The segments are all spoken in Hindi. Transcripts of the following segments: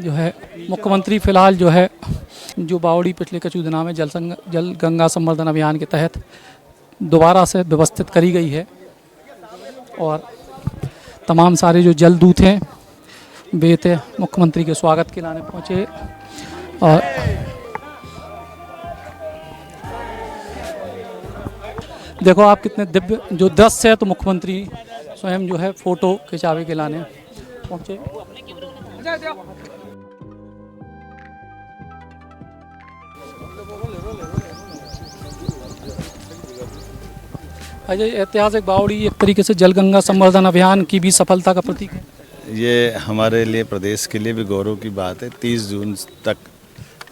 जो है मुख्यमंत्री फिलहाल जो है जो बावड़ी पिछले कछु दिनों में जल गंगा संवर्धन अभियान के तहत दोबारा से व्यवस्थित करी गई है और तमाम सारे जो जल दूत हैं वे थे मुख्यमंत्री के स्वागत के लाने पहुँचे। और देखो आप कितने दिव्य जो दृश्य है, तो मुख्यमंत्री स्वयं जो है फोटो खिंचावे के लाने पहुँचे। अजय, ऐतिहासिक बावड़ी एक तरीके से जल गंगा संवर्धन अभियान की भी सफलता का प्रतीक है। ये हमारे लिए, प्रदेश के लिए भी गौरव की बात है। 30 जून तक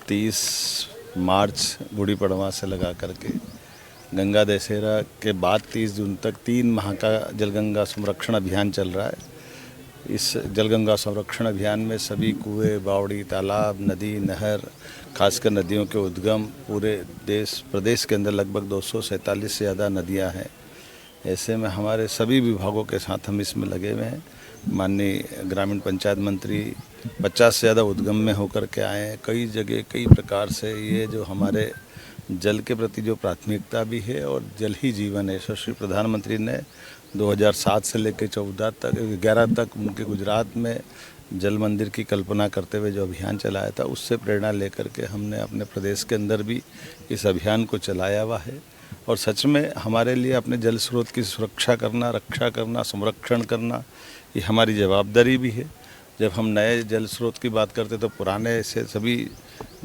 30 मार्च गुड़ी पड़वा से लगा करके गंगा दशहरा के बाद 30 जून तक 3 माह का जलगंगा संरक्षण अभियान चल रहा है। इस जलगंगा संरक्षण अभियान में सभी कुएं, बावड़ी, तालाब, नदी, नहर, खासकर नदियों के उद्गम पूरे प्रदेश के अंदर लगभग 247 से ज़्यादा नदियां हैं। ऐसे में हमारे सभी विभागों के साथ हम इसमें लगे हुए हैं। माननीय ग्रामीण पंचायत मंत्री 50 से ज़्यादा उद्गम में होकर के आए हैं। कई जगह कई प्रकार से ये जो हमारे जल के प्रति जो प्राथमिकता भी है और जल ही जीवन है। यशस्वी प्रधानमंत्री ने 2007 से लेकर 11 तक उनके गुजरात में जल मंदिर की कल्पना करते हुए जो अभियान चलाया था, उससे प्रेरणा लेकर के हमने अपने प्रदेश के अंदर भी इस अभियान को चलाया हुआ है। और सच में हमारे लिए अपने जल स्रोत की सुरक्षा करना, रक्षा करना, संरक्षण करना, ये हमारी जवाबदारी भी है। जब हम नए जल स्रोत की बात करते तो पुराने ऐसे सभी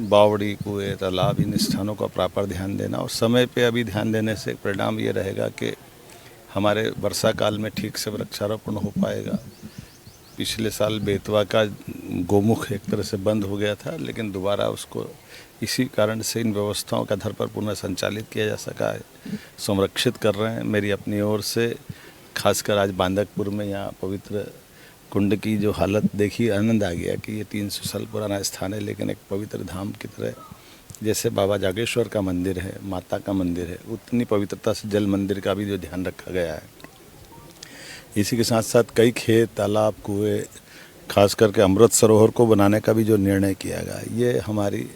बावड़ी, कुएं, तालाब, इन स्थानों का प्रॉपर ध्यान देना और समय पे अभी ध्यान देने से परिणाम ये रहेगा कि हमारे वर्षा काल में ठीक से वृक्षारोपण हो पाएगा। पिछले साल बेतवा का गोमुख एक तरह से बंद हो गया था, लेकिन दोबारा उसको इसी कारण से इन व्यवस्थाओं का आधार पर पुनः संचालित किया जा सका है। संरक्षित कर रहे हैं। मेरी अपनी ओर से खासकर आज बांदकपुर में यहाँ पवित्र कुंड की जो हालत देखी, आनंद आ गया कि ये 300 साल पुराना स्थान है, लेकिन एक पवित्र धाम की तरह, जैसे बाबा जागेश्वर का मंदिर है, माता का मंदिर है, उतनी पवित्रता से जल मंदिर का भी जो ध्यान रखा गया है। इसी के साथ साथ कई खेत, तालाब, कुएं, खास करके अमृत सरोवर को बनाने का भी जो निर्णय किया गया है, ये हमारी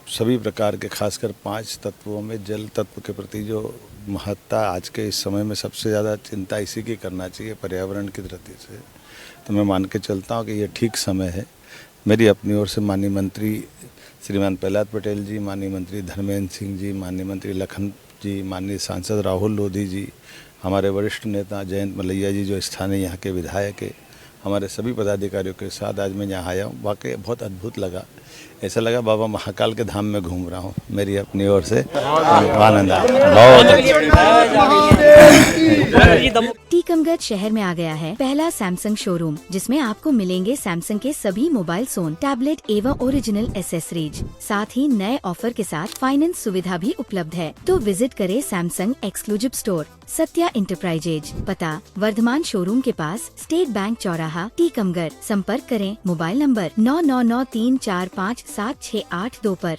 सभी प्रकार के खासकर 5 तत्वों में जल तत्व के प्रति जो महत्ता आज के इस समय में सबसे ज़्यादा चिंता इसी की करना चाहिए, पर्यावरण की दृष्टि से। तो मैं मान के चलता हूँ कि ये ठीक समय है। मेरी अपनी ओर से माननीय मंत्री श्रीमान प्रहलाद पटेल जी, माननीय मंत्री धर्मेंद्र सिंह जी, माननीय मंत्री लखन जी, माननीय सांसद राहुल लोधी जी, हमारे वरिष्ठ नेता जयंत मलैया जी जो स्थानीय यहाँ के विधायक है, हमारे सभी पदाधिकारियों के साथ आज मैं यहाँ आया हूँ। वाकई बहुत अद्भुत लगा। ऐसा लगा बाबा महाकाल के धाम में घूम रहा हूँ। मेरी अपनी ओर से आनंद आया बहुत। टीकमगढ़ शहर में आ गया है पहला सैमसंग शोरूम, जिसमें आपको मिलेंगे सैमसंग के सभी मोबाइल फोन, टैबलेट एवं ओरिजिनल एसेसरीज। साथ ही नए ऑफर के साथ फाइनेंस सुविधा भी उपलब्ध है। तो विजिट करें Samsung exclusive store, Satya enterprises, पता वर्धमान शोरूम के पास, स्टेट बैंक चौराहा, टीकमगढ़। संपर्क करें मोबाइल नंबर 9993457682 पर।